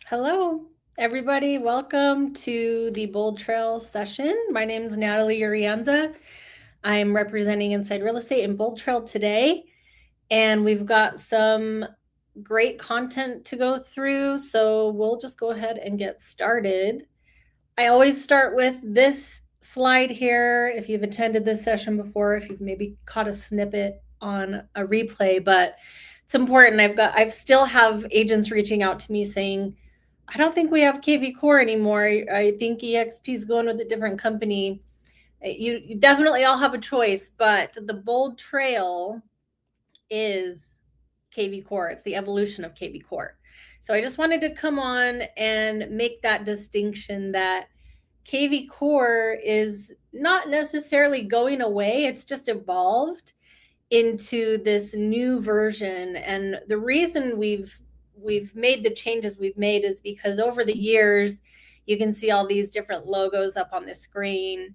Hello, everybody. Welcome to the BoldTrail session. My name is Natalie Urianza. I'm representing Inside Real Estate in BoldTrail today, and we've got some great content to go through, so we'll just go ahead and get started. I always start with this slide here. If you've attended this session before, if you've maybe caught a snippet on a replay, but it's important. I still have agents reaching out to me saying, I don't think we have KV Core anymore. I think EXP is going with a different company. You definitely all have a choice, but the BoldTrail is KV Core. It's the evolution of KV Core. So I just wanted to come on and make that distinction that KV Core is not necessarily going away. It's just evolved into this new version. And the reason we've made the changes we've made is because over the years, you can see all these different logos up on the screen.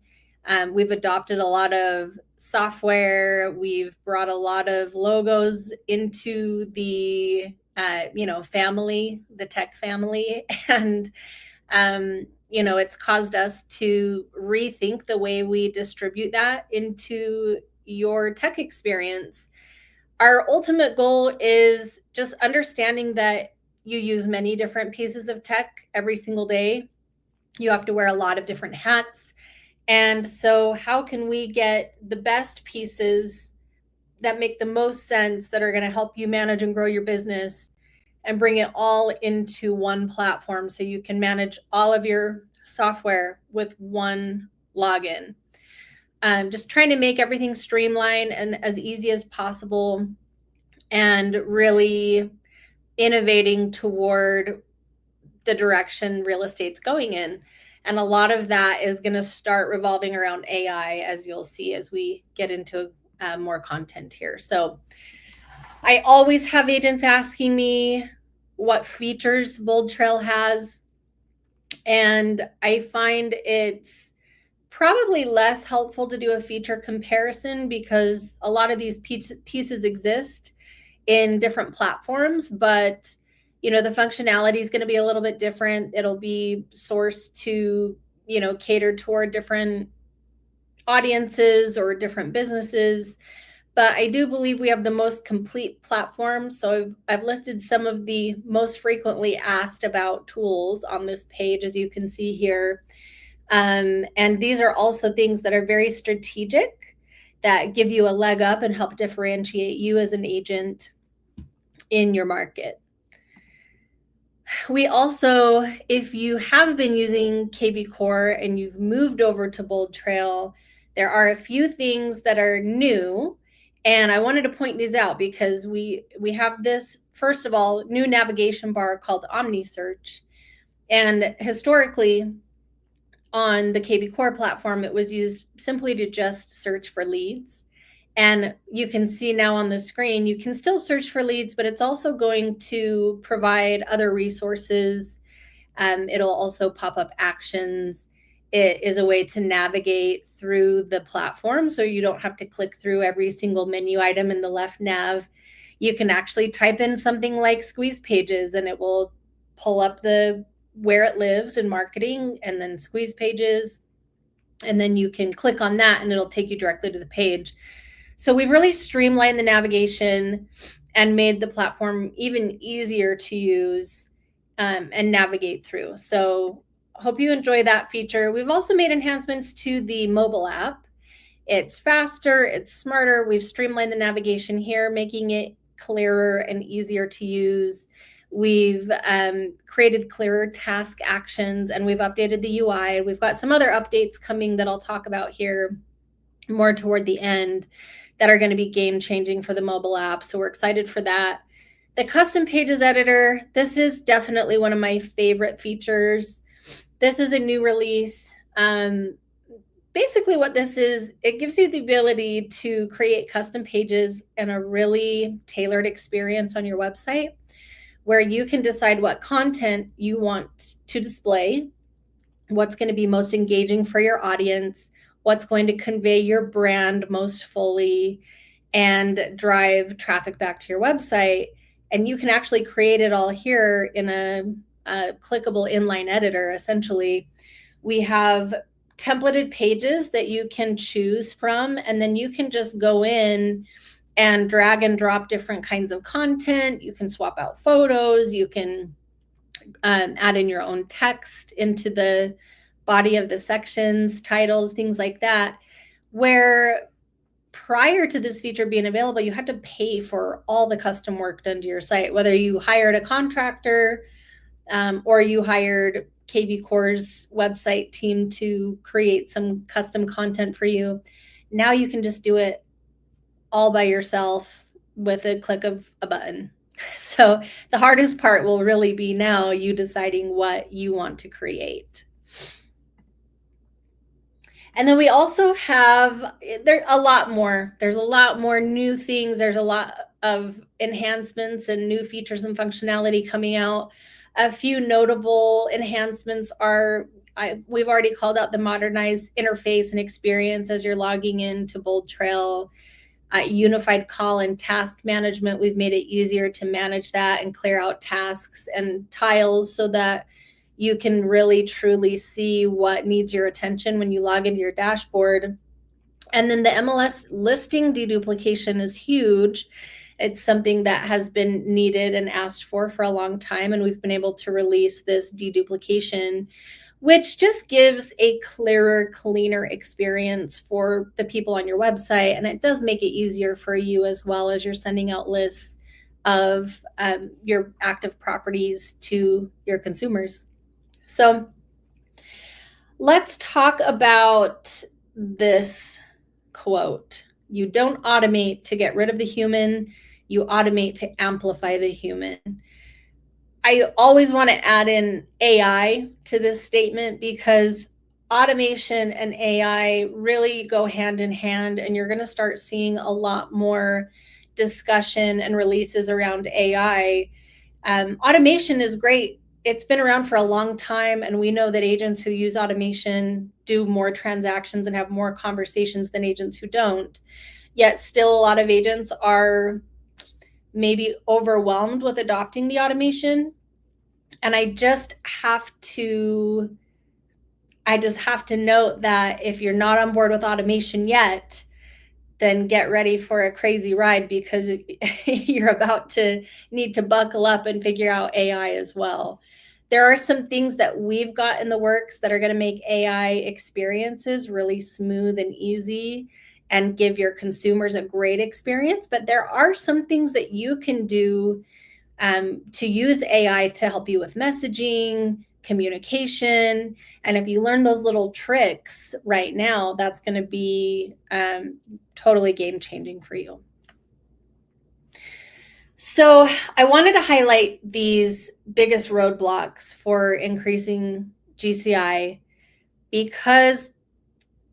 We've adopted a lot of software. We've brought a lot of logos into the family, the tech family, and it's caused us to rethink the way we distribute that into your tech experience. Our ultimate goal is just understanding that you use many different pieces of tech every single day. You have to wear a lot of different hats. And so, how can we get the best pieces that make the most sense, that are going to help you manage and grow your business, and bring it all into one platform so you can manage all of your software with one login? Just trying to make everything streamlined and as easy as possible, and really innovating toward the direction real estate's going in. And a lot of that is going to start revolving around AI, as you'll see as we get into more content here. So I always have agents asking me what features BoldTrail has, and I find it's probably less helpful to do a feature comparison because a lot of these pieces exist in different platforms, but the functionality is going to be a little bit different. It'll be sourced to cater toward different audiences or different businesses. But I do believe we have the most complete platform. So I've listed some of the most frequently asked about tools on this page, as you can see here. And these are also things that are very strategic, that give you a leg up and help differentiate you as an agent in your market. We also, if you have been using KV Core and you've moved over to BoldTrail, there are a few things that are new. And I wanted to point these out because we have this, first of all, new navigation bar called OmniSearch. And historically, on the KV Core platform, it was used simply to just search for leads. And you can see now on the screen, you can still search for leads, but it's also going to provide other resources. It'll also pop up actions. It is a way to navigate through the platform, so you don't have to click through every single menu item in the left nav. You can actually type in something like squeeze pages, and it will pull up the where it lives in marketing, and then squeeze pages. And then you can click on that and it'll take you directly to the page. So we've really streamlined the navigation and made the platform even easier to use and navigate through. So hope you enjoy that feature. We've also made enhancements to the mobile app. It's faster, it's smarter. We've streamlined the navigation here, making it clearer and easier to use. We've created clearer task actions, and we've updated the UI. We've got some other updates coming that I'll talk about here more toward the end that are going to be game changing for the mobile app. So we're excited for that. The custom pages editor, this is definitely one of my favorite features. This is a new release. Basically what this is, it gives you the ability to create custom pages and a really tailored experience on your website, where you can decide what content you want to display, what's going to be most engaging for your audience, what's going to convey your brand most fully and drive traffic back to your website. And you can actually create it all here in a clickable inline editor, essentially. We have templated pages that you can choose from, and then you can just go in and drag and drop different kinds of content. You can swap out photos. You can add in your own text into the body of the sections, titles, things like that, where prior to this feature being available, you had to pay for all the custom work done to your site, whether you hired a contractor or you hired KB Core's website team to create some custom content for you. Now you can just do it all by yourself with a click of a button. So the hardest part will really be now you deciding what you want to create. And then we also have there's a lot more new things. There's a lot of enhancements and new features and functionality coming out. A few notable enhancements are we've already called out the modernized interface and experience as you're logging into BoldTrail. Unified call and task management, we've made it easier to manage that and clear out tasks and tiles so that you can really truly see what needs your attention when you log into your dashboard. And then the MLS listing deduplication is huge. It's something that has been needed and asked for a long time, and we've been able to release this deduplication, which just gives a clearer, cleaner experience for the people on your website. And it does make it easier for you as well as you're sending out lists of your active properties to your consumers. So let's talk about this quote. You don't automate to get rid of the human, you automate to amplify the human. I always want to add in AI to this statement because automation and AI really go hand in hand, and you're going to start seeing a lot more discussion and releases around AI. Automation is great. It's been around for a long time, and we know that agents who use automation do more transactions and have more conversations than agents who don't. Yet still a lot of agents are maybe overwhelmed with adopting the automation. And I just have to note that if you're not on board with automation yet, then get ready for a crazy ride because you're about to need to buckle up and figure out AI as well. There are some things that we've got in the works that are going to make AI experiences really smooth and easy and give your consumers a great experience. But there are some things that you can do to use AI to help you with messaging, communication. And if you learn those little tricks right now, that's going to be totally game changing for you. So I wanted to highlight these biggest roadblocks for increasing GCI because,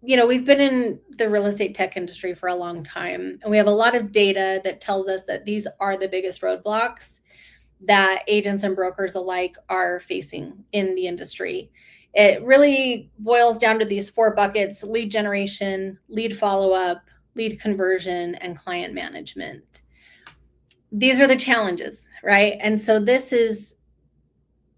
you know, we've been in the real estate tech industry for a long time, and we have a lot of data that tells us that these are the biggest roadblocks that agents and brokers alike are facing in the industry. It really boils down to these 4 buckets: lead generation, lead follow-up, lead conversion, and client management. These are the challenges, right? And so this is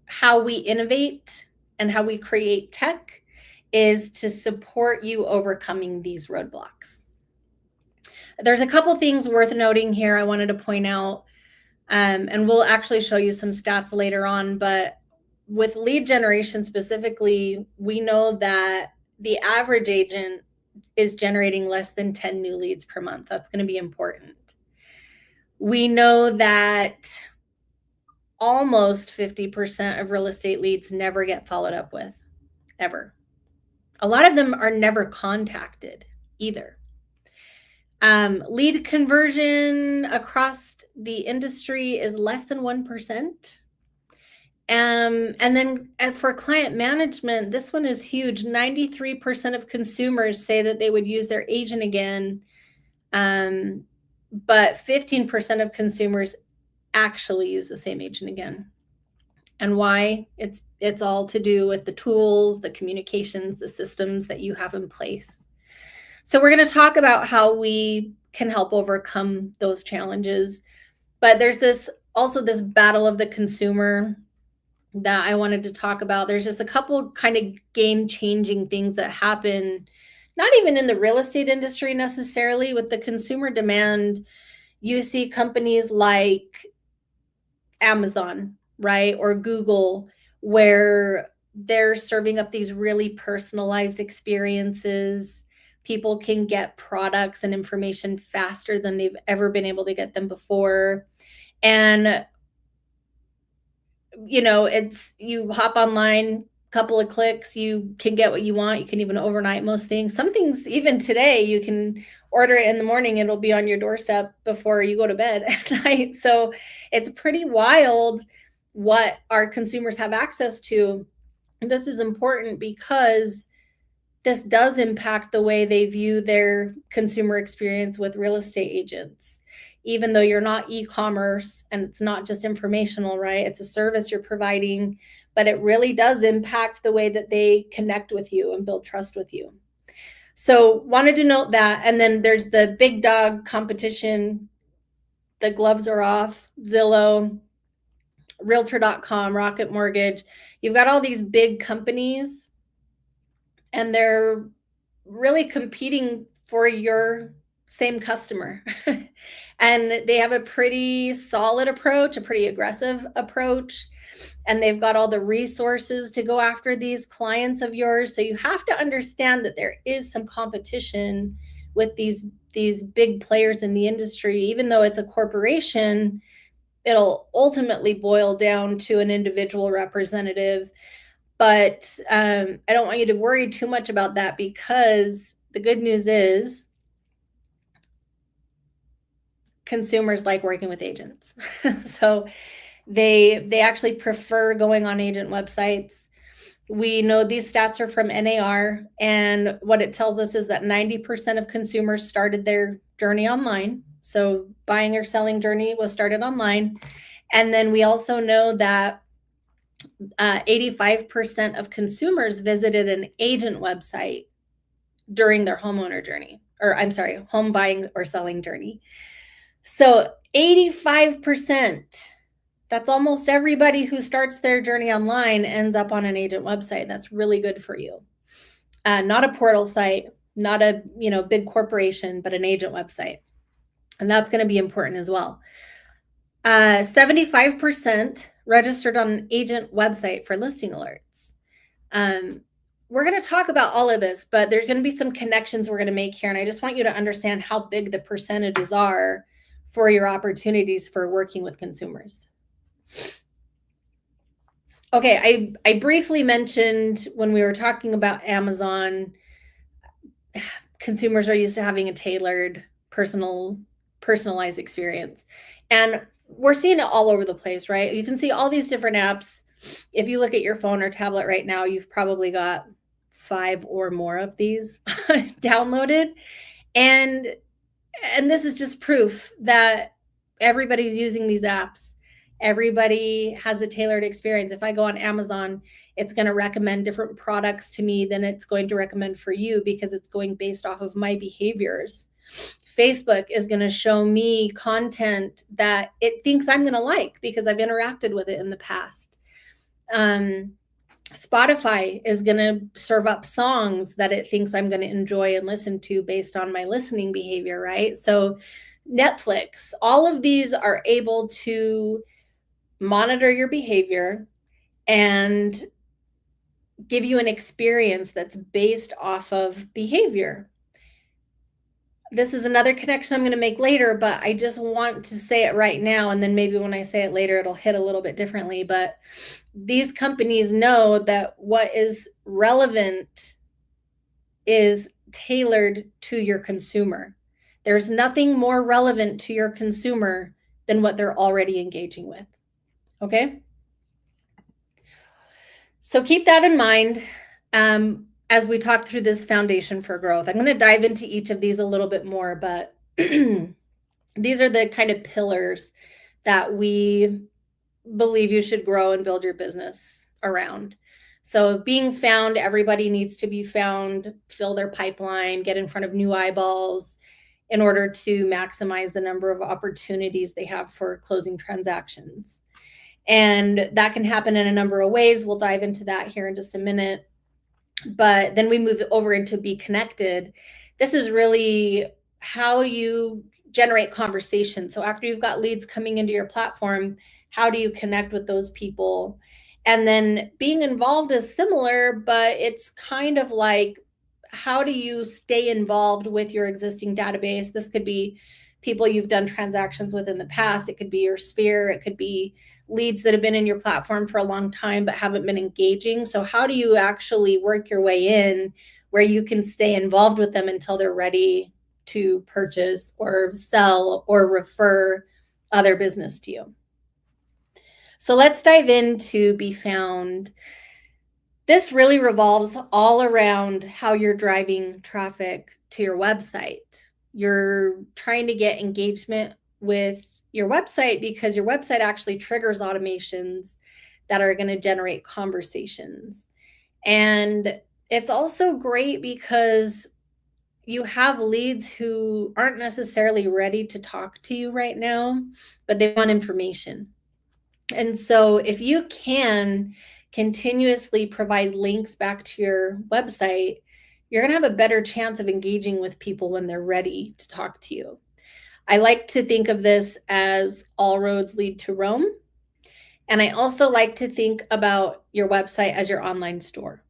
how we innovate and how we create tech, is to support you overcoming these roadblocks. There's a couple things worth noting here I wanted to point out, and we'll actually show you some stats later on, but with lead generation specifically, we know that the average agent is generating less than 10 new leads per month. That's going to be important. We know that almost 50% of real estate leads never get followed up with, ever. A lot of them are never contacted either. Lead conversion across the industry is less than 1%. And then for client management, this one is huge. 93% of consumers say that they would use their agent again, but 15% of consumers actually use the same agent again. And why? It's all to do with the tools, the communications, the systems that you have in place. So we're going to talk about how we can help overcome those challenges. But there's also this battle of the consumer that I wanted to talk about. There's just a couple kind of game-changing things that happen, not even in the real estate industry necessarily, with the consumer demand. You see companies like Amazon, right? Or Google, where they're serving up these really personalized experiences. People can get products and information faster than they've ever been able to get them before. And it's, you hop online, couple of clicks, you can get what you want. You can even overnight most things. Some things, even today, you can order it in the morning, it'll be on your doorstep before you go to bed at night. So it's pretty wild what our consumers have access to. This is important because this does impact the way they view their consumer experience with real estate agents. Even though you're not e-commerce and it's not just informational, right? It's a service you're providing, but it really does impact the way that they connect with you and build trust with you. So wanted to note that. And then there's the big dog competition. The gloves are off. Zillow, Realtor.com, Rocket Mortgage. You've got all these big companies, and they're really competing for your same customer. And they have a pretty solid approach, a pretty aggressive approach, and they've got all the resources to go after these clients of yours. So you have to understand that there is some competition with these big players in the industry. Even though it's a corporation, it'll ultimately boil down to an individual representative. But I don't want you to worry too much about that, because the good news is consumers like working with agents. So they actually prefer going on agent websites. We know these stats are from NAR, and what it tells us is that 90% of consumers started their journey online. So buying or selling journey was started online. And then we also know that 85% of consumers visited an agent website during their homeowner journey, or I'm sorry, home buying or selling journey. So 85%, that's almost everybody who starts their journey online ends up on an agent website. That's really good for you. Not a portal site, not a big corporation, but an agent website. And that's going to be important as well. 75% registered on an agent website for listing alerts. We're going to talk about all of this, but there's going to be some connections we're going to make here. And I just want you to understand how big the percentages are for your opportunities for working with consumers. Okay, I briefly mentioned when we were talking about Amazon, consumers are used to having a tailored, personalized experience. And we're seeing it all over the place, right? You can see all these different apps. If you look at your phone or tablet right now, you've probably got 5 or more of these downloaded. And this is just proof that everybody's using these apps. Everybody has a tailored experience. If I go on Amazon, it's going to recommend different products to me than it's going to recommend for you, because it's going based off of my behaviors. Facebook is going to show me content that it thinks I'm going to like because I've interacted with it in the past. Spotify is going to serve up songs that it thinks I'm going to enjoy and listen to based on my listening behavior, right? So Netflix, all of these are able to monitor your behavior and give you an experience that's based off of behavior. This is another connection I'm going to make later, but I just want to say it right now, and then maybe when I say it later, it'll hit a little bit differently. But these companies know that what is relevant is tailored to your consumer. There's nothing more relevant to your consumer than what they're already engaging with. Okay? So keep that in mind as we talk through this foundation for growth. I'm going to dive into each of these a little bit more, but these are the kind of pillars that we believe you should grow and build your business around. So being found, everybody needs to be found, fill their pipeline, get in front of new eyeballs in order to maximize the number of opportunities they have for closing transactions. And that can happen in a number of ways. We'll dive into that here in just a minute. But then we move over into Be Connected. This is really how you generate conversation. So after you've got leads coming into your platform, how do you connect with those people? And then being involved is similar, but it's kind of like, how do you stay involved with your existing database? This could be people you've done transactions with in the past. It could be your sphere. It could be leads that have been in your platform for a long time but haven't been engaging. So how do you actually work your way in where you can stay involved with them until they're ready to purchase or sell or refer other business to you? So let's dive into Be Found. This really revolves all around how you're driving traffic to your website. You're trying to get engagement with your website because your website actually triggers automations that are going to generate conversations. And it's also great because you have leads who aren't necessarily ready to talk to you right now, but they want information. And so if you can continuously provide links back to your website, you're going to have a better chance of engaging with people when they're ready to talk to you. I like to think of this as all roads lead to Rome. And I also like to think about your website as your online store.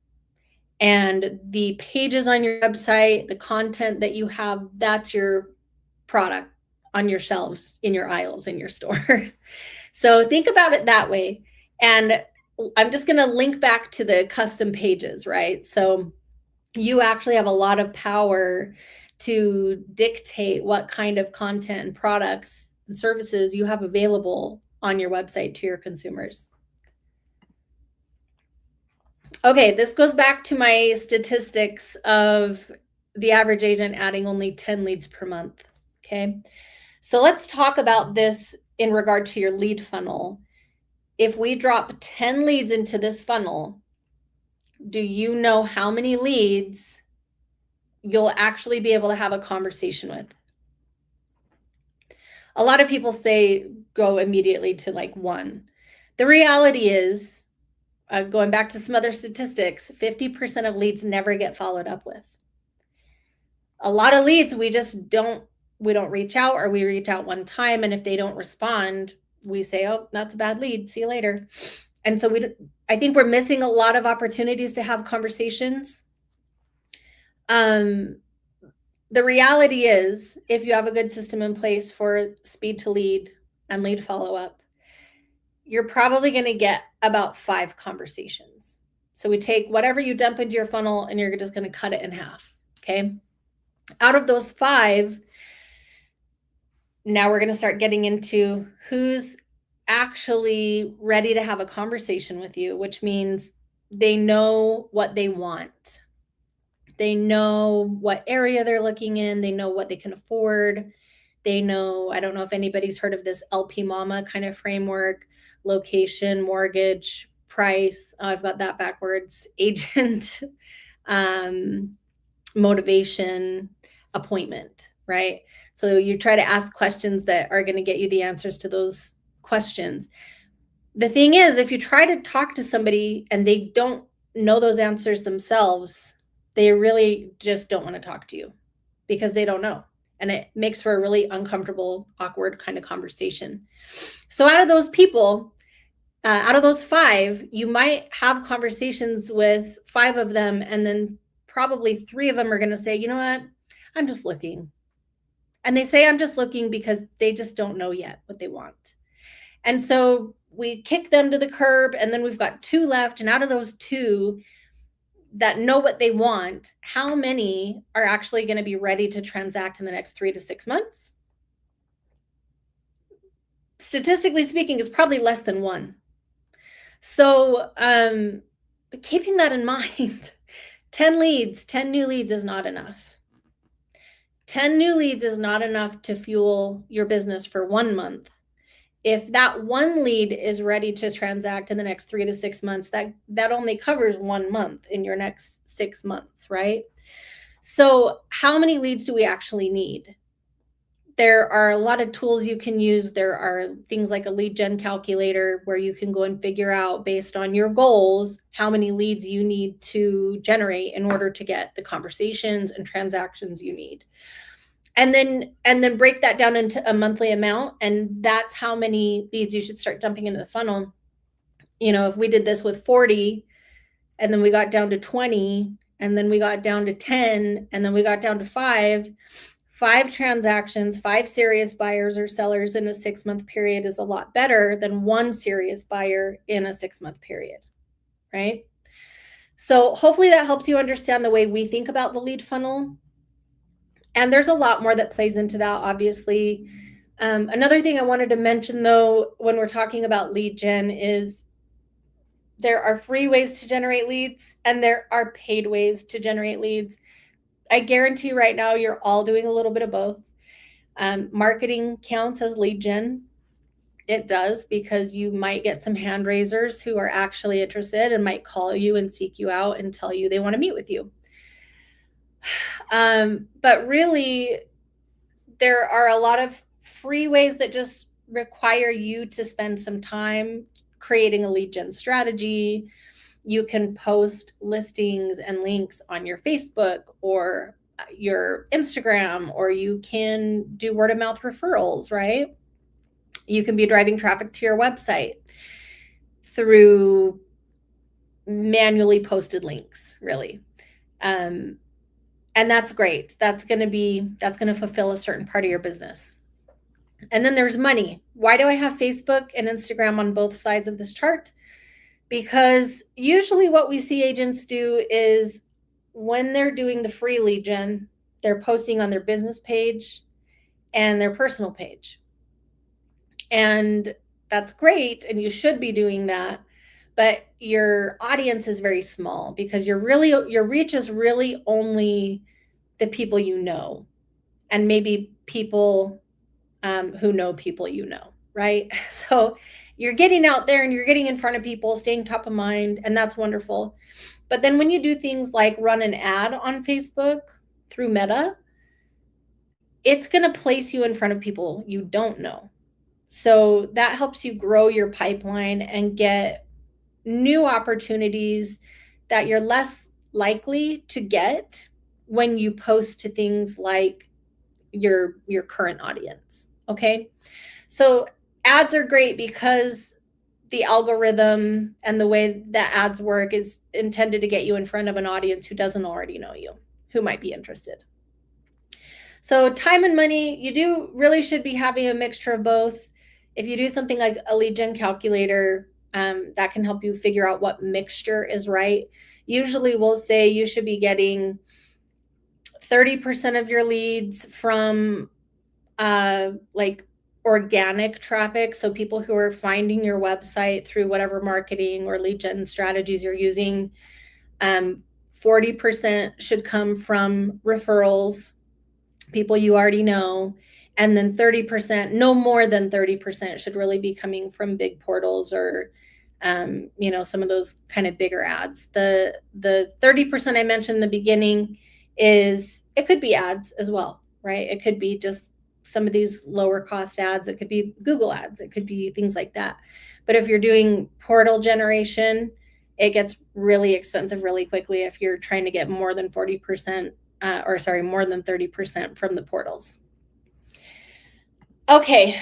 And the pages on your website, the content that you have, that's your product on your shelves, in your aisles, in your store. So think about it that way. And I'm just going to link back to the custom pages, right? So you actually have a lot of power to dictate what kind of content and products and services you have available on your website to your consumers. Okay, this goes back to my statistics of the average agent adding only 10 leads per month. Okay, so let's talk about this in regard to your lead funnel. If we drop 10 leads into this funnel, do you know how many leads you'll actually be able to have a conversation with? A lot of people say go immediately to like one. The reality is, going back to some other statistics, 50% of leads never get followed up with. A lot of leads we don't reach out, or we reach out one time, and if they don't respond, we say, oh, that's a bad lead, see you later. And so I think we're missing a lot of opportunities to have conversations. The reality is, if you have a good system in place for speed to lead and lead follow-up, you're probably going to get about 5 conversations. So we take whatever you dump into your funnel and you're just going to cut it in half. Okay. Out of those 5, now we're going to start getting into who's actually ready to have a conversation with you, which means they know what they want. They know what area they're looking in. They know what they can afford. They know, I don't know if anybody's heard of this LP Mama kind of framework: location, mortgage, price. Oh, I've got that backwards. Agent, motivation, appointment, right? So you try to ask questions that are going to get you the answers to those questions. The thing is, if you try to talk to somebody and they don't know those answers themselves, they really just don't want to talk to you because they don't know. And it makes for a really uncomfortable, awkward kind of conversation. So out of those people, out of those 5, you might have conversations with 5 of them, and then probably 3 of them are going to say, you know what, I'm just looking. And they say, I'm just looking because they just don't know yet what they want. And so we kick them to the curb, and then we've got 2 left. And out of those 2 that know what they want, how many are actually going to be ready to transact in the next 3 to 6 months? Statistically speaking, it's probably less than 1. So keeping that in mind, 10 new leads is not enough. 10 new leads is not enough to fuel your business for 1 month. If that 1 lead is ready to transact in the next 3 to 6 months, that only covers 1 month in your next 6 months, right? So how many leads do we actually need? There are a lot of tools you can use. There are things like a lead gen calculator where you can go and figure out, based on your goals, how many leads you need to generate in order to get the conversations and transactions you need. And then break that down into a monthly amount, and that's how many leads you should start dumping into the funnel. If we did this with 40, and then we got down to 20, and then we got down to 10, and then we got down to 5 transactions, 5 serious buyers or sellers in a 6-month period is a lot better than 1 serious buyer in a 6-month period, right? So hopefully that helps you understand the way we think about the lead funnel. And there's a lot more that plays into that, obviously. Another thing I wanted to mention, though, when we're talking about lead gen is there are free ways to generate leads and there are paid ways to generate leads. I guarantee right now you're all doing a little bit of both. Marketing counts as lead gen. It does, because you might get some hand raisers who are actually interested and might call you and seek you out and tell you they want to meet with you. But really, there are a lot of free ways that just require you to spend some time creating a lead gen strategy. You can post listings and links on your Facebook or your Instagram, or you can do word of mouth referrals, right? You can be driving traffic to your website through manually posted links, really. And that's great. That's going to fulfill a certain part of your business. And then there's money. Why do I have Facebook and Instagram on both sides of this chart? Because usually what we see agents do is when they're doing the free lead gen, they're posting on their business page and their personal page. And that's great, and you should be doing that. But your audience is very small because your reach is really only the people you know, and maybe people who know people you know, right? So you're getting out there and you're getting in front of people, staying top of mind, and that's wonderful. But then when you do things like run an ad on Facebook through Meta, it's going to place you in front of people you don't know. So that helps you grow your pipeline and get new opportunities that you're less likely to get when you post to things like your current audience. Okay. So ads are great because the algorithm and the way that ads work is intended to get you in front of an audience who doesn't already know you, who might be interested. So time and money, you should be having a mixture of both. If you do something like a lead gen calculator, that can help you figure out what mixture is right. Usually we'll say you should be getting 30% of your leads from like organic traffic. So people who are finding your website through whatever marketing or lead gen strategies you're using. 40% should come from referrals, people you already know. And then 30%, no more than 30%, should really be coming from big portals or some of those kind of bigger ads. The 30% I mentioned in the beginning it could be ads as well, right? It could be just some of these lower cost ads. It could be Google ads. It could be things like that. But if you're doing portal generation, it gets really expensive really quickly if you're trying to get more than 40%, more than 30% from the portals. Okay,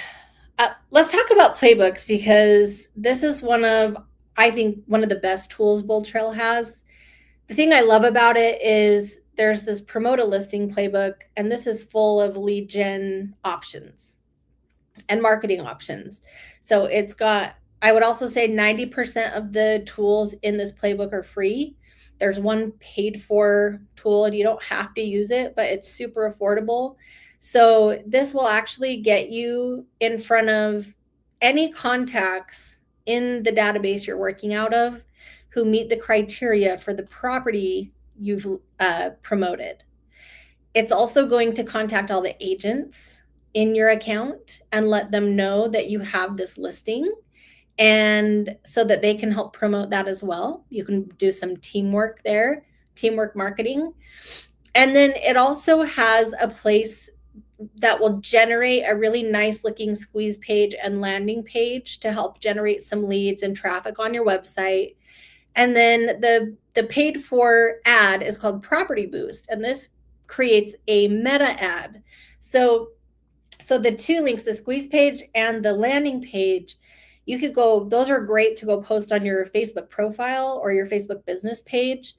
let's talk about playbooks, because this is I think one of the best tools BoldTrail has. The thing I love about it is there's this promote a listing playbook, and this is full of lead gen options and marketing options. So I would also say 90% of the tools in this playbook are free. There's one paid for tool and you don't have to use it, but it's super affordable. So this will actually get you in front of any contacts in the database you're working out of who meet the criteria for the property you've promoted. It's also going to contact all the agents in your account and let them know that you have this listing, and so that they can help promote that as well. You can do some teamwork there, teamwork marketing. And then it also has a place that will generate a really nice looking squeeze page and landing page to help generate some leads and traffic on your website. And then the paid for ad is called Property Boost, and this creates a meta ad. So the two links, the squeeze page and the landing page, you could go, those are great to go post on your Facebook profile or your Facebook business page.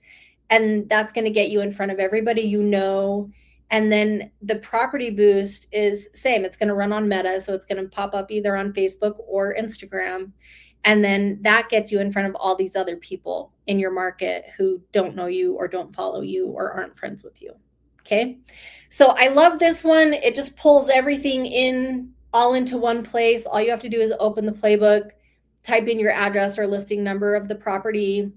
And that's going to get you in front of everybody you know. And then the Property Boost is same. It's going to run on Meta, so it's going to pop up either on Facebook or Instagram. And then that gets you in front of all these other people in your market who don't know you or don't follow you or aren't friends with you. Okay. So I love this one. It just pulls everything in all into one place. All you have to do is open the playbook, type in your address or listing number of the property,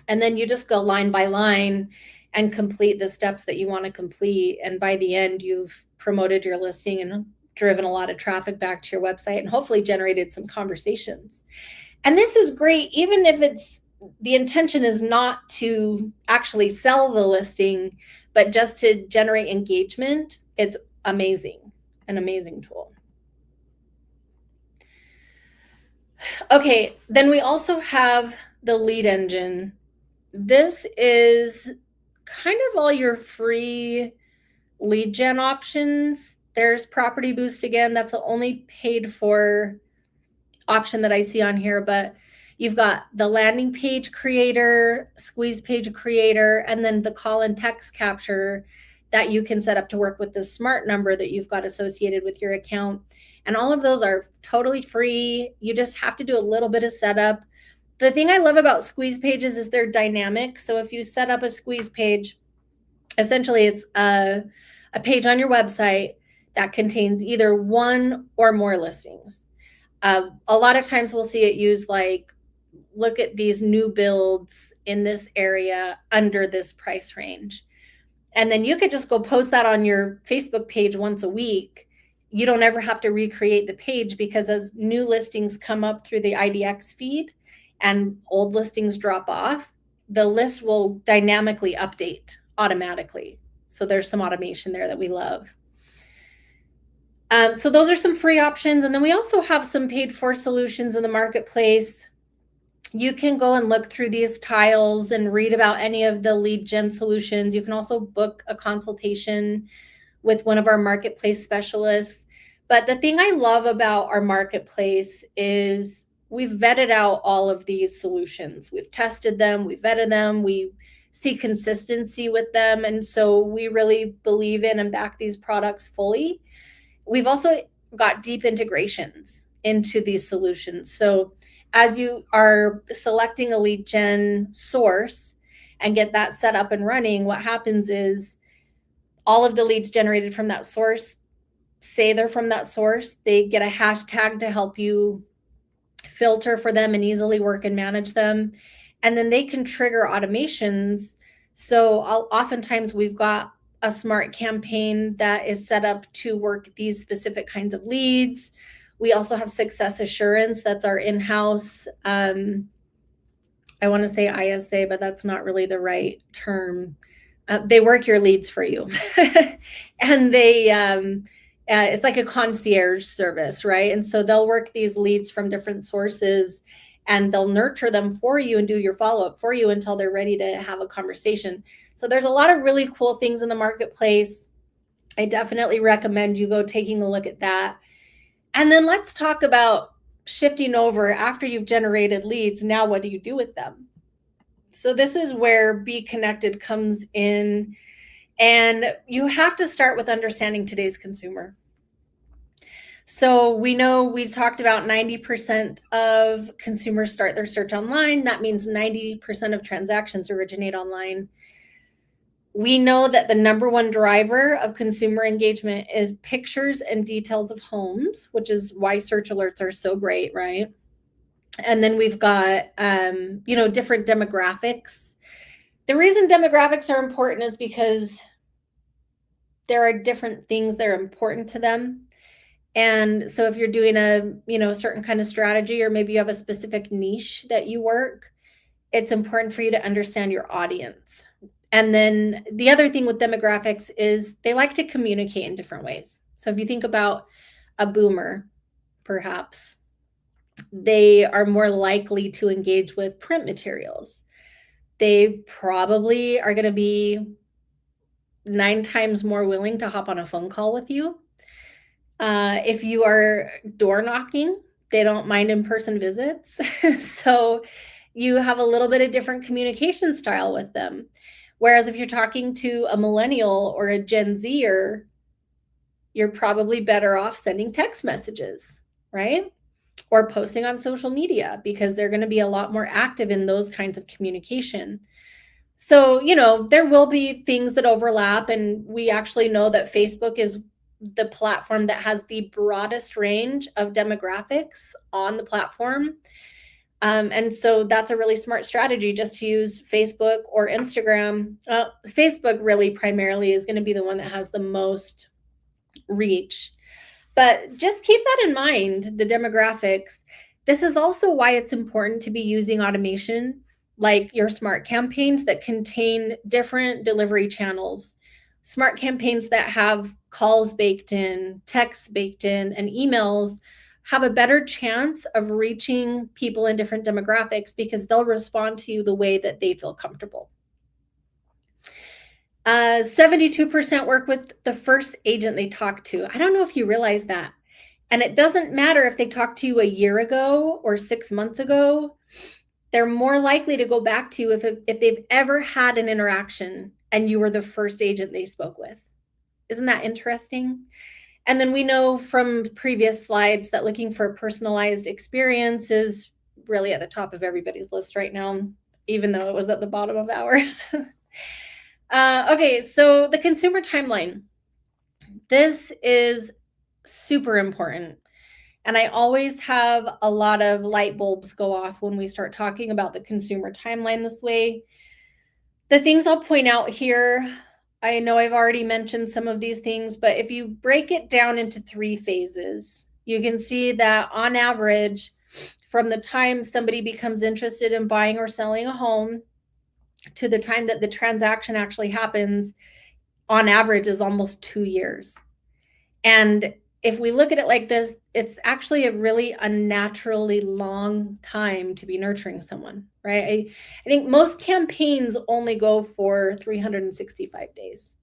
and then you just go line by line and complete the steps that you want to complete. And by the end, you've promoted your listing and driven a lot of traffic back to your website and hopefully generated some conversations. And this is great, even if it's the intention is not to actually sell the listing, but just to generate engagement. It's amazing, an amazing tool. Okay, then we also have the lead engine. This is kind of all your free lead gen options. There's Property Boost again. That's the only paid for option that I see on here, but you've got the landing page creator, squeeze page creator, and then the call and text capture that you can set up to work with the smart number that you've got associated with your account. And all of those are totally free. You just have to do a little bit of setup. The thing I love about squeeze pages is they're dynamic. So if you set up a squeeze page, essentially it's a page on your website that contains either one or more listings. A lot of times we'll see it used like, look at these new builds in this area under this price range. And then you could just go post that on your Facebook page once a week. You don't ever have to recreate the page, because as new listings come up through the IDX feed and old listings drop off, the list will dynamically update automatically. So there's some automation there that we love. So those are some free options. And then we also have some paid for solutions in the marketplace. You can go and look through these tiles and read about any of the lead gen solutions. You can also book a consultation with one of our marketplace specialists. But the thing I love about our marketplace is we've vetted out all of these solutions. We've tested them, we've vetted them, we see consistency with them. And so we really believe in and back these products fully. We've also got deep integrations into these solutions. So as you are selecting a lead gen source and get that set up and running, what happens is all of the leads generated from that source, say they're from that source, they get a hashtag to help you filter for them and easily work and manage them. And then they can trigger automations. So oftentimes we've got a smart campaign that is set up to work these specific kinds of leads. We also have success assurance. That's our in-house, I want to say ISA, but that's not really the right term. They work your leads for you. And they, it's like a concierge service, right? And so they'll work these leads from different sources and they'll nurture them for you and do your follow-up for you until they're ready to have a conversation. So there's a lot of really cool things in the marketplace. I definitely recommend you go taking a look at that. And then let's talk about shifting over after you've generated leads. Now, what do you do with them? So this is where Be Connected comes in. And you have to start with understanding today's consumer. So we know we talked about 90% of consumers start their search online. That means 90% of transactions originate online. We know that the number one driver of consumer engagement is pictures and details of homes, which is why search alerts are so great, right? And then we've got, different demographics. The reason demographics are important is because there are different things that are important to them. And so if you're doing a certain kind of strategy, or maybe you have a specific niche that you work, it's important for you to understand your audience. And then the other thing with demographics is they like to communicate in different ways. So if you think about a boomer, perhaps, they are more likely to engage with print materials. They probably are going to be 9 times more willing to hop on a phone call with you. If you are door knocking, they don't mind in-person visits. So you have a little bit of different communication style with them. Whereas if you're talking to a millennial or a Gen Zer, you're probably better off sending text messages, right? Or posting on social media, because they're going to be a lot more active in those kinds of communication. So, there will be things that overlap, and we actually know that Facebook is the platform that has the broadest range of demographics on the platform. And so that's a really smart strategy, just to use Facebook or Instagram. Facebook really primarily is going to be the one that has the most reach. But just keep that in mind, the demographics. This is also why it's important to be using automation, like your smart campaigns that contain different delivery channels, smart campaigns that have calls baked in, texts baked in, and emails have a better chance of reaching people in different demographics, because they'll respond to you the way that they feel comfortable. 72% work with the first agent they talk to. I don't know if you realize that. And it doesn't matter if they talked to you a year ago or 6 months ago. They're more likely to go back to you if they've ever had an interaction and you were the first agent they spoke with. Isn't that interesting? And then we know from previous slides that looking for a personalized experience is really at the top of everybody's list right now, even though it was at the bottom of ours. Okay, so the consumer timeline. This is super important. And I always have a lot of light bulbs go off when we start talking about the consumer timeline this way. The things I'll point out here, I know I've already mentioned some of these things, but if you break it down into 3 phases, you can see that on average, from the time somebody becomes interested in buying or selling a home to the time that the transaction actually happens, on average is almost 2 years. And if we look at it like this, it's actually a really unnaturally long time to be nurturing someone, right? I think most campaigns only go for 365 days,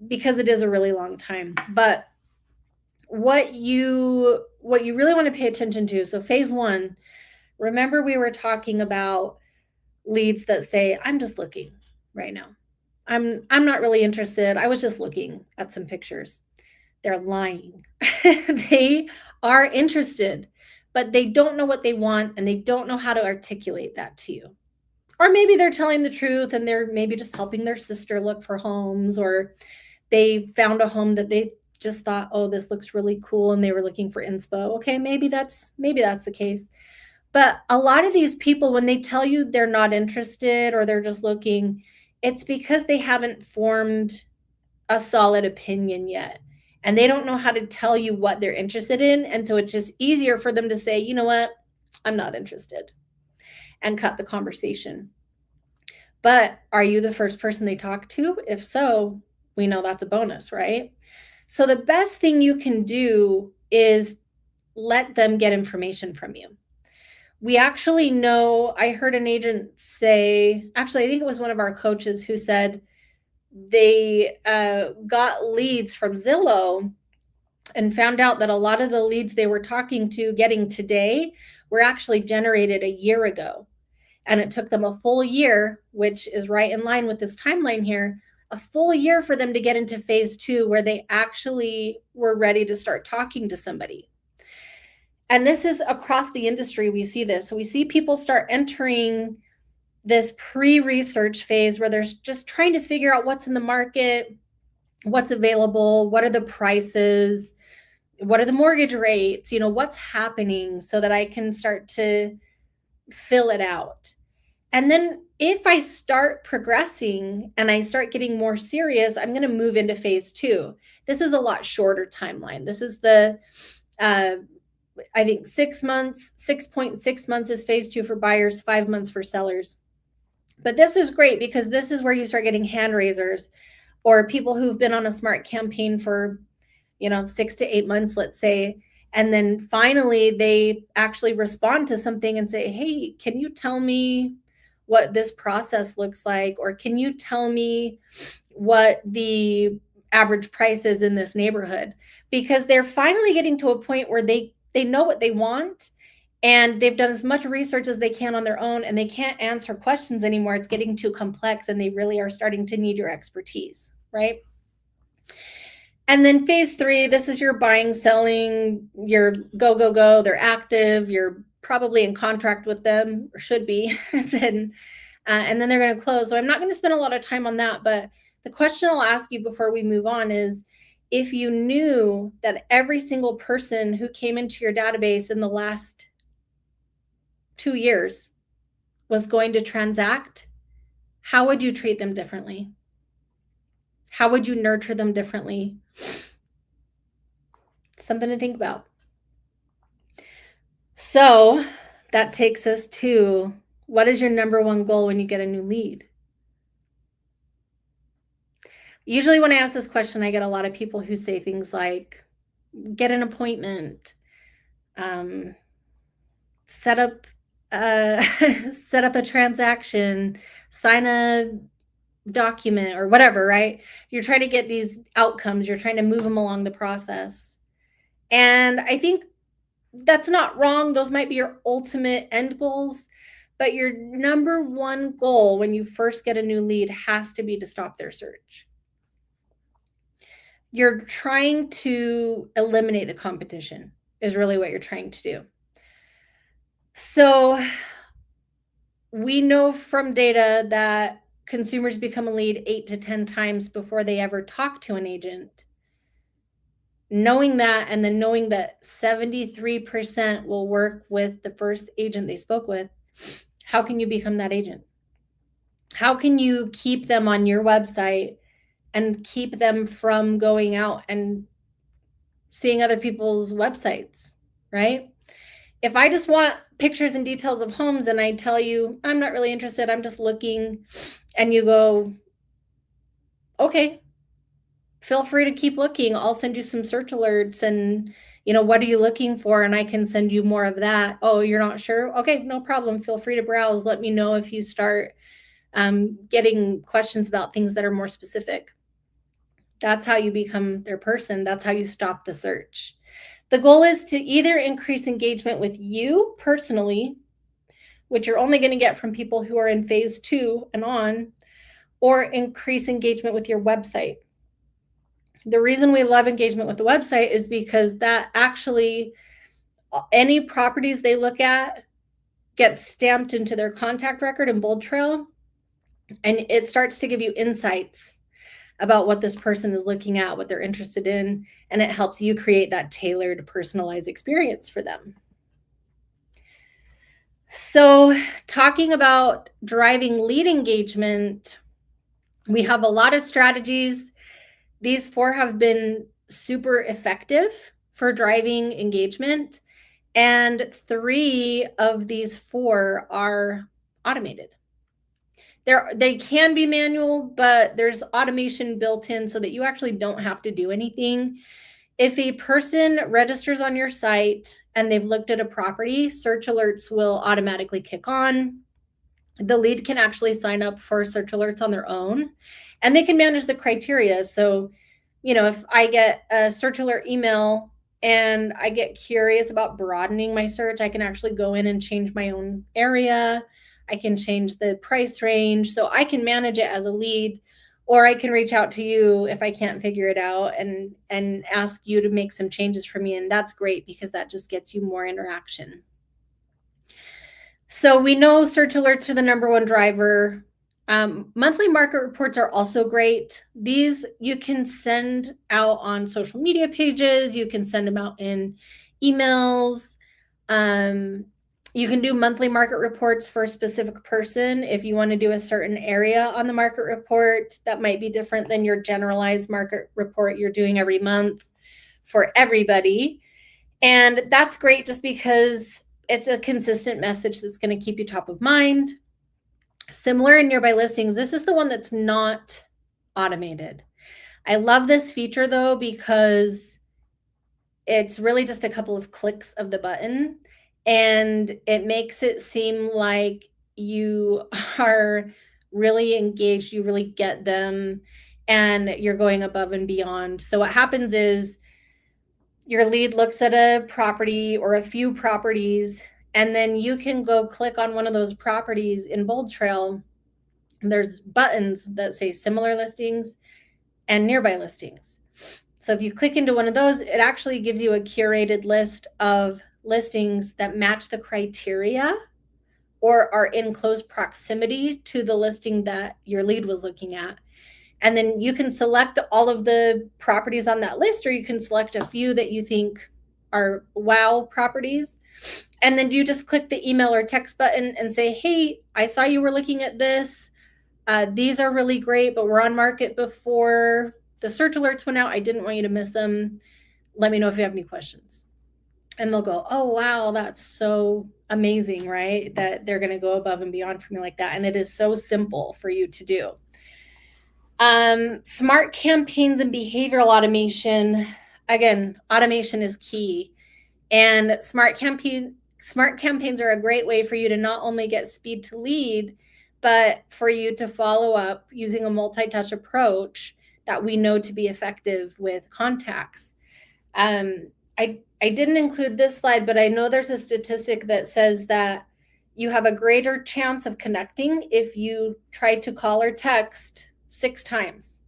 because it is a really long time. But what you really want to pay attention to, so phase 1, remember we were talking about leads that say, I'm just looking right now. I'm not really interested. I was just looking at some pictures. They're lying. They are interested, but they don't know what they want, and they don't know how to articulate that to you. Or maybe they're telling the truth and they're maybe just helping their sister look for homes, or they found a home that they just thought, oh, this looks really cool, and they were looking for inspo. Okay, maybe that's the case. But a lot of these people, when they tell you they're not interested or they're just looking, it's because they haven't formed a solid opinion yet. And they don't know how to tell you what they're interested in. And so it's just easier for them to say, you know what, I'm not interested, and cut the conversation. But are you the first person they talk to? If so, we know that's a bonus, right? So the best thing you can do is let them get information from you. We actually know, I heard an agent say, actually, I think it was one of our coaches who said they got leads from Zillow and found out that a lot of the leads they were getting today were actually generated a year ago. And it took them a full year, which is right in line with this timeline here, a full year for them to get into phase 2, where they actually were ready to start talking to somebody. And this is across the industry. We see this. So we see people start entering this pre-research phase where they're just trying to figure out what's in the market, what's available, what are the prices, what are the mortgage rates, what's happening, so that I can start to fill it out. And then if I start progressing and I start getting more serious, I'm going to move into phase 2. This is a lot shorter timeline. This is the I think 6 months, 6.6 months is phase 2 for buyers, 5 months for sellers. But this is great, because this is where you start getting hand raisers, or people who've been on a smart campaign for 6 to 8 months, let's say. And then finally they actually respond to something and say, hey, can you tell me what this process looks like? Or can you tell me what the average price is in this neighborhood? Because they're finally getting to a point where they know what they want, and they've done as much research as they can on their own, and they can't answer questions anymore. It's getting too complex, and they really are starting to need your expertise, right? And then phase 3, this is your buying, selling, your go. They're active. You're probably in contract with them, or should be. and then they're going to close. So I'm not going to spend a lot of time on that. But the question I'll ask you before we move on is, if you knew that every single person who came into your database in the last 2 years was going to transact, how would you treat them differently? How would you nurture them differently? Something to think about. So that takes us to, what is your number one goal when you get a new lead? Usually when I ask this question, I get a lot of people who say things like, get an appointment, set up a transaction, sign a document, or whatever, right? You're trying to get these outcomes. You're trying to move them along the process. And I think that's not wrong. Those might be your ultimate end goals, but your number one goal when you first get a new lead has to be to stop their search. You're trying to eliminate the competition, is really what you're trying to do. So we know from data that consumers become a lead 8 to 10 times before they ever talk to an agent. Knowing that, and then knowing that 73% will work with the first agent they spoke with, how can you become that agent? How can you keep them on your website and keep them from going out and seeing other people's websites, right? If I just want pictures and details of homes and I tell you, I'm not really interested, I'm just looking, and you go, okay, feel free to keep looking. I'll send you some search alerts and, what are you looking for? And I can send you more of that. Oh, you're not sure? Okay, no problem. Feel free to browse. Let me know if you start getting questions about things that are more specific. That's how you become their person. That's how you stop the search. The goal is to either increase engagement with you personally, which you're only going to get from people who are in phase 2 and on, or increase engagement with your website. The reason we love engagement with the website is because that actually, any properties they look at get stamped into their contact record in BoldTrail, and it starts to give you insights about what this person is looking at, what they're interested in, and it helps you create that tailored, personalized experience for them. So, talking about driving lead engagement, we have a lot of strategies. These 4 have been super effective for driving engagement, and 3 of these 4 are automated. They can be manual, but there's automation built in so that you actually don't have to do anything. If a person registers on your site and they've looked at a property, search alerts will automatically kick on. The lead can actually sign up for search alerts on their own, and they can manage the criteria. So, if I get a search alert email and I get curious about broadening my search, I can actually go in and change my own area. I can change the price range, so I can manage it as a lead, or I can reach out to you if I can't figure it out and ask you to make some changes for me. And that's great because that just gets you more interaction. So we know search alerts are the number one driver. Monthly market reports are also great. These you can send out on social media pages. You can send them out in emails. You can do monthly market reports for a specific person. If you want to do a certain area on the market report, that might be different than your generalized market report you're doing every month for everybody. And that's great just because it's a consistent message that's going to keep you top of mind. Similar in nearby listings, this is the one that's not automated. I love this feature though, because it's really just a couple of clicks of the button, and it makes it seem like you are really engaged, you really get them, and you're going above and beyond. So what happens is your lead looks at a property or a few properties, and then you can go click on one of those properties in BoldTrail. There's buttons that say similar listings and nearby listings. So if you click into one of those, it actually gives you a curated list of listings that match the criteria or are in close proximity to the listing that your lead was looking at. And then you can select all of the properties on that list, or you can select a few that you think are wow properties. And then you just click the email or text button and say, hey, I saw you were looking at this. These are really great, but we're on market before the search alerts went out. I didn't want you to miss them. Let me know if you have any questions. And they'll go, oh, wow, that's so amazing, right? That they're going to go above and beyond for me like that. And it is so simple for you to do. Smart campaigns and behavioral automation. Again, automation is key. And smart campaigns are a great way for you to not only get speed to lead, but for you to follow up using a multi-touch approach that we know to be effective with contacts. I didn't include this slide, but I know there's a statistic that says that you have a greater chance of connecting if you try to call or text 6 times.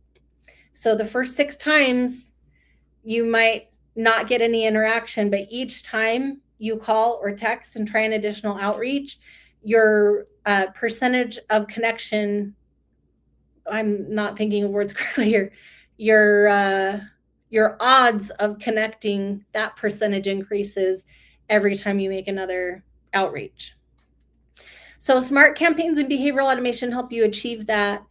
So the first 6 times, you might not get any interaction, but each time you call or text and try an additional outreach, your percentage of connection, I'm not thinking of words correctly here, your odds of connecting, that percentage increases every time you make another outreach. So smart campaigns and behavioral automation help you achieve that.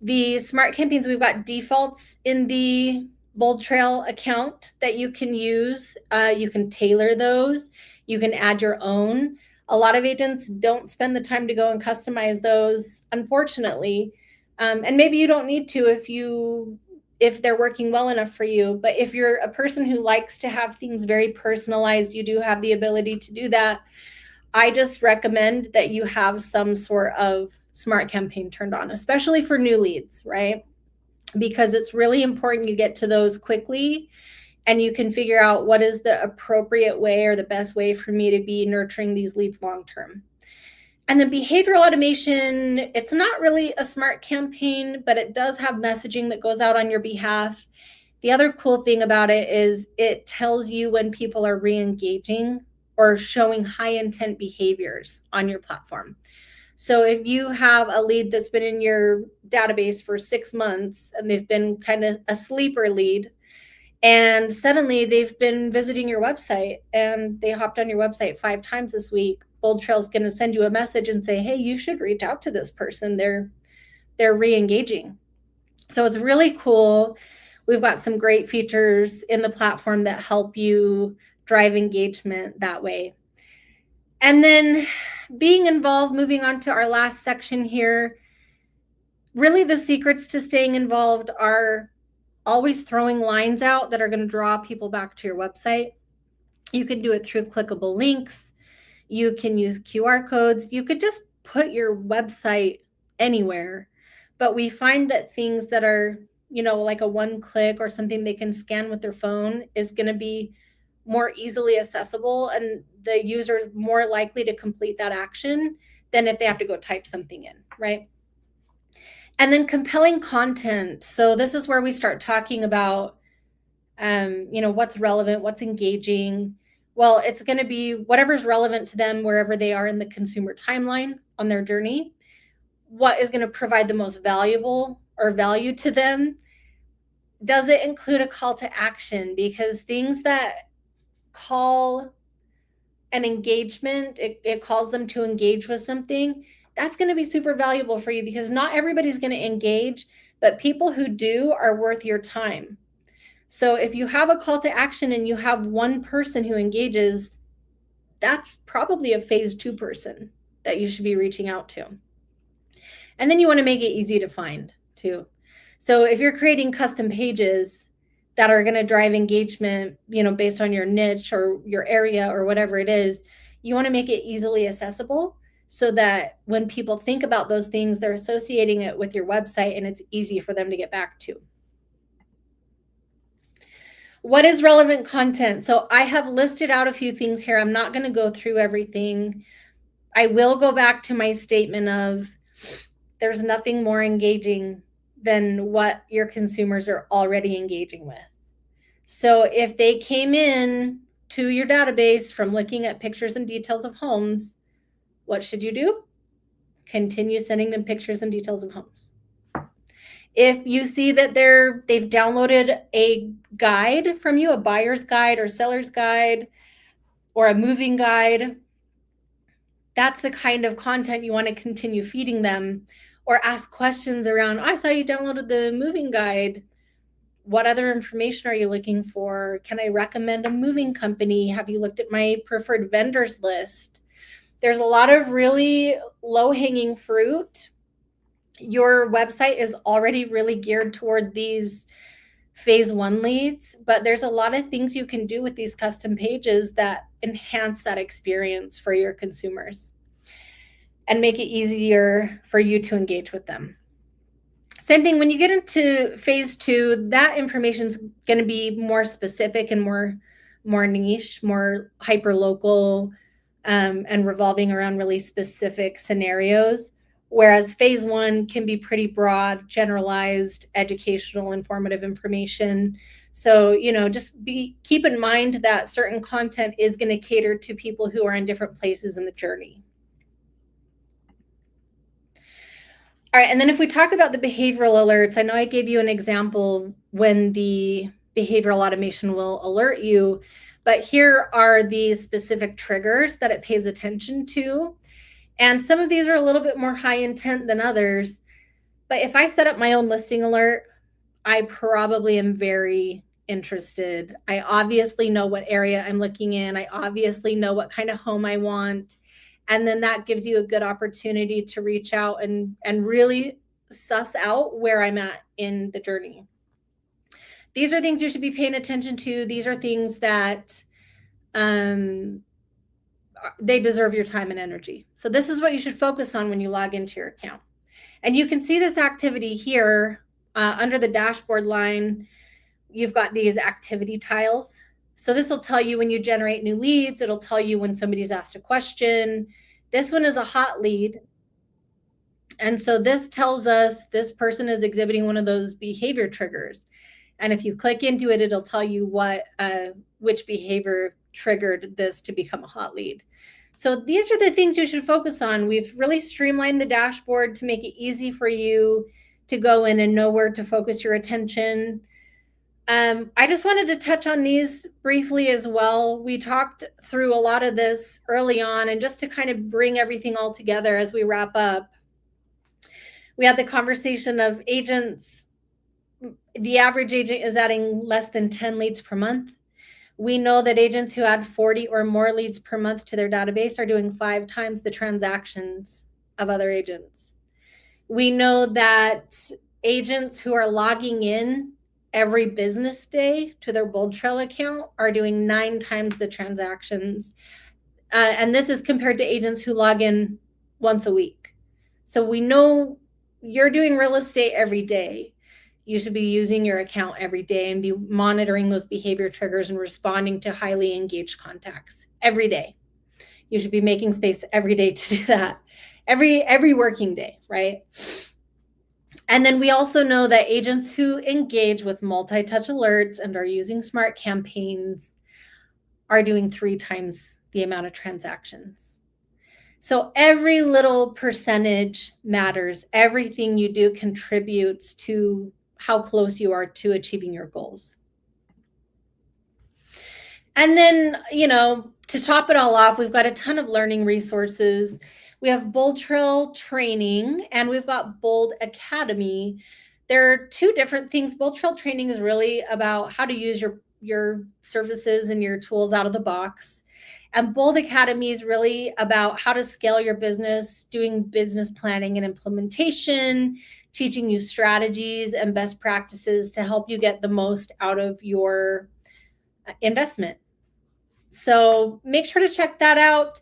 The smart campaigns, we've got defaults in the BoldTrail account that you can use. You can tailor those. You can add your own. A lot of agents don't spend the time to go and customize those, unfortunately. And maybe you don't need to if they're working well enough for you. But if you're a person who likes to have things very personalized, you do have the ability to do that. I just recommend that you have some sort of smart campaign turned on, especially for new leads, right? Because it's really important you get to those quickly and you can figure out what is the appropriate way or the best way for me to be nurturing these leads long term. And then behavioral automation, it's not really a smart campaign, but it does have messaging that goes out on your behalf. The other cool thing about it is it tells you when people are re-engaging or showing high intent behaviors on your platform. So if you have a lead that's been in your database for 6 months and they've been kind of a sleeper lead, and suddenly they've been visiting your website and they hopped on your website 5 times this week, BoldTrail is going to send you a message and say, hey, you should reach out to this person. They're re-engaging. So it's really cool. We've got some great features in the platform that help you drive engagement that way. And then being involved, moving on to our last section here, really the secrets to staying involved are always throwing lines out that are going to draw people back to your website. You can do it through clickable links. You can use QR codes. You could just put your website anywhere. But we find that things that are, like a one click or something they can scan with their phone is going to be more easily accessible, and the user is more likely to complete that action than if they have to go type something in, right? And then compelling content. So this is where we start talking about, what's relevant, what's engaging. Well, it's going to be whatever's relevant to them wherever they are in the consumer timeline on their journey. What is going to provide the most valuable or value to them? Does it include a call to action? Because things that call an engagement, it calls them to engage with something, that's going to be super valuable for you because not everybody's going to engage, but people who do are worth your time. So if you have a call to action and you have one person who engages, that's probably a phase 2 person that you should be reaching out to. And then you want to make it easy to find too. So if you're creating custom pages, that are going to drive engagement, based on your niche or your area or whatever it is. You want to make it easily accessible so that when people think about those things, they're associating it with your website and it's easy for them to get back to. What is relevant content? So I have listed out a few things here. I'm not going to go through everything. I will go back to my statement of there's nothing more engaging than what your consumers are already engaging with. So if they came in to your database from looking at pictures and details of homes, what should you do? Continue sending them pictures and details of homes. If you see that they've downloaded a guide from you, a buyer's guide or seller's guide or a moving guide, that's the kind of content you want to continue feeding them, or ask questions around, I saw you downloaded the moving guide. What other information are you looking for? Can I recommend a moving company? Have you looked at my preferred vendors list? There's a lot of really low-hanging fruit. Your website is already really geared toward these phase 1 leads, but there's a lot of things you can do with these custom pages that enhance that experience for your consumers and make it easier for you to engage with them. Same thing when you get into phase 2, that information is going to be more specific and more niche, more hyper local, and revolving around really specific scenarios. Whereas phase 1 can be pretty broad, generalized, educational, informative information. So, just keep in mind that certain content is going to cater to people who are in different places in the journey. All right, and then if we talk about the behavioral alerts, I know I gave you an example when the behavioral automation will alert you, but here are the specific triggers that it pays attention to. And some of these are a little bit more high intent than others. But if I set up my own listing alert, I probably am very interested. I obviously know what area I'm looking in. I obviously know what kind of home I want. And then that gives you a good opportunity to reach out and really suss out where I'm at in the journey. These are things you should be paying attention to. These are things that they deserve your time and energy. So this is what you should focus on when you log into your account. And you can see this activity here under the dashboard line. You've got these activity tiles. So this will tell you when you generate new leads. It'll tell you when somebody's asked a question. This one is a hot lead. And so this tells us this person is exhibiting one of those behavior triggers. And if you click into it, it'll tell you which behavior triggered this to become a hot lead. So these are the things you should focus on. We've really streamlined the dashboard to make it easy for you to go in and know where to focus your attention. I just wanted to touch on these briefly as well. We talked through a lot of this early on, and just to kind of bring everything all together as we wrap up, we had the conversation of agents. The average agent is adding less than 10 leads per month. We know that agents who add 40 or more leads per month to their database are doing 5 times the transactions of other agents. We know that agents who are logging in every business day to their BoldTrail account are doing 9 times the transactions. And this is compared to agents who log in once a week. So we know you're doing real estate every day. You should be using your account every day and be monitoring those behavior triggers and responding to highly engaged contacts every day. You should be making space every day to do that, every working day, right? And then we also know that agents who engage with multi-touch alerts and are using smart campaigns are doing 3 times the amount of transactions. So every little percentage matters. Everything you do contributes to how close you are to achieving your goals. And then, to top it all off, we've got a ton of learning resources. We have BoldTrail Training and we've got Bold Academy. There are 2 different things. BoldTrail Training is really about how to use your services and your tools out of the box. And Bold Academy is really about how to scale your business, doing business planning and implementation, teaching you strategies and best practices to help you get the most out of your investment. So make sure to check that out.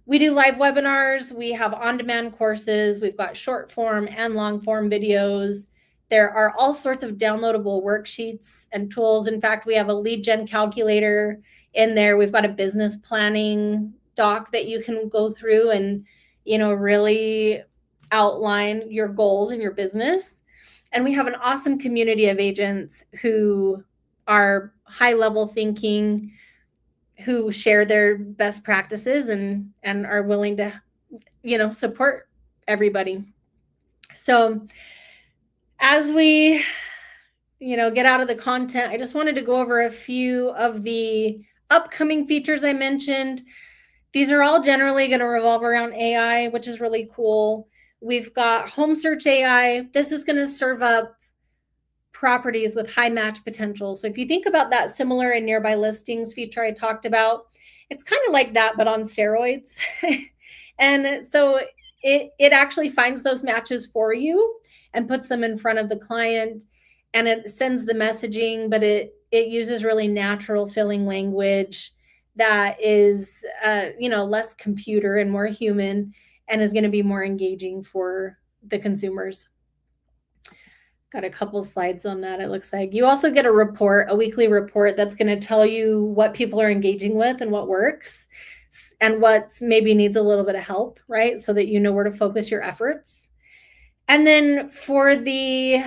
We do live webinars. We have on-demand courses. We've got short form and long form videos. There are all sorts of downloadable worksheets and tools. In fact, we have a lead gen calculator in there. We've got a business planning doc that you can go through and, really outline your goals in your business. And we have an awesome community of agents who are high-level thinking, who share their best practices and are willing to, support everybody. So as we, get out of the content, I just wanted to go over a few of the upcoming features I mentioned. These are all generally going to revolve around AI, which is really cool. We've got home search AI. This is going to serve up properties with high match potential. So if you think about that similar and nearby listings feature I talked about, it's kind of like that, but on steroids. And so it actually finds those matches for you and puts them in front of the client, and it sends the messaging, but it uses really natural feeling language that is, less computer and more human, and is going to be more engaging for the consumers. Got a couple slides on that. It looks like you also get a weekly report that's going to tell you what people are engaging with and what works and what maybe needs a little bit of help, right? So that you know where to focus your efforts. And then for the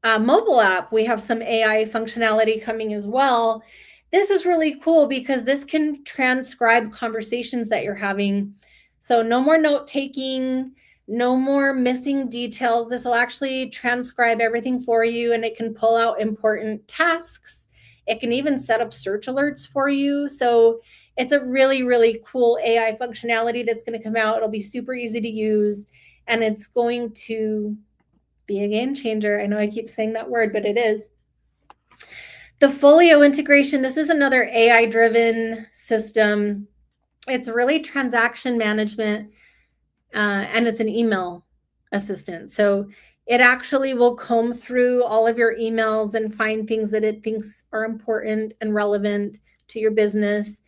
mobile app, we have some AI functionality coming as well. This is really cool because this can transcribe conversations that you're having. So no more note taking, no more missing details. This will actually transcribe everything for you, and it can pull out important tasks. It can even set up search alerts for you. So it's a really, really cool AI functionality that's going to come out. It'll be super easy to use, and it's going to be a game changer. I know I keep saying that word, but it is. The Folio integration, this is another AI-driven system. It's really transaction management, and it's an email assistant. So it actually will comb through all of your emails and find things that it thinks are important and relevant to your business.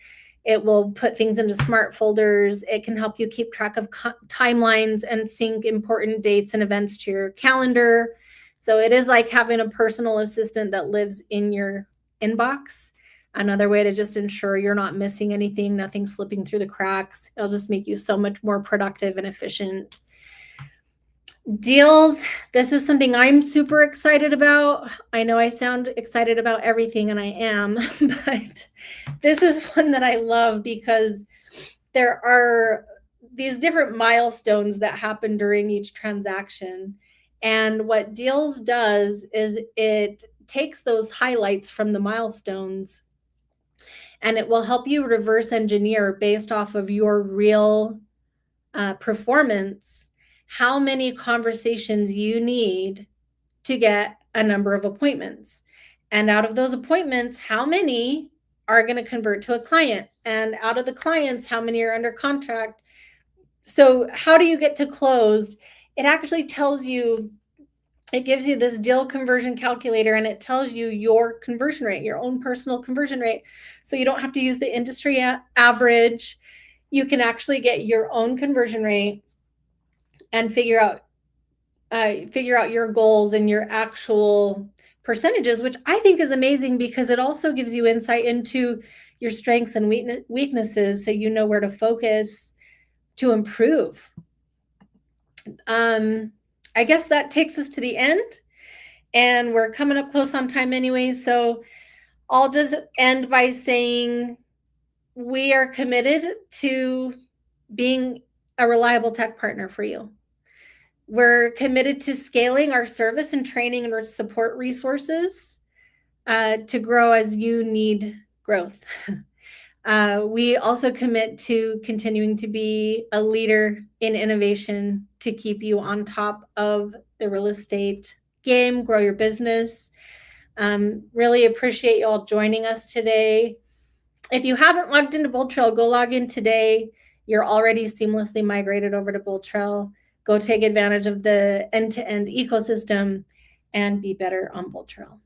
It will put things into smart folders. It can help you keep track of timelines and sync important dates and events to your calendar. So it is like having a personal assistant that lives in your inbox. Another way to just ensure you're not missing anything, nothing slipping through the cracks. It'll just make you so much more productive and efficient. Deals. This is something I'm super excited about. I know I sound excited about everything, and I am, but this is one that I love because there are these different milestones that happen during each transaction. And what Deals does is it takes those highlights from the milestones, and it will help you reverse engineer based off of your real performance, how many conversations you need to get a number of appointments. And out of those appointments, how many are going to convert to a client? And out of the clients, how many are under contract? So how do you get to closed? It actually tells you, it gives you this deal conversion calculator, and it tells you your conversion rate, your own personal conversion rate. So you don't have to use the industry average. You can actually get your own conversion rate and figure out your goals and your actual percentages, which I think is amazing because it also gives you insight into your strengths and weaknesses, so you know where to focus to improve. I guess that takes us to the end, and we're coming up close on time anyway. So I'll just end by saying we are committed to being a reliable tech partner for you. We're committed to scaling our service and training and support resources to grow as you need growth. We also commit to continuing to be a leader in innovation to keep you on top of the real estate game, grow your business. Really appreciate you all joining us today. If you haven't logged into BoldTrail, go log in today. You're already seamlessly migrated over to BoldTrail. go take advantage of the end-to-end ecosystem and be better on BoldTrail.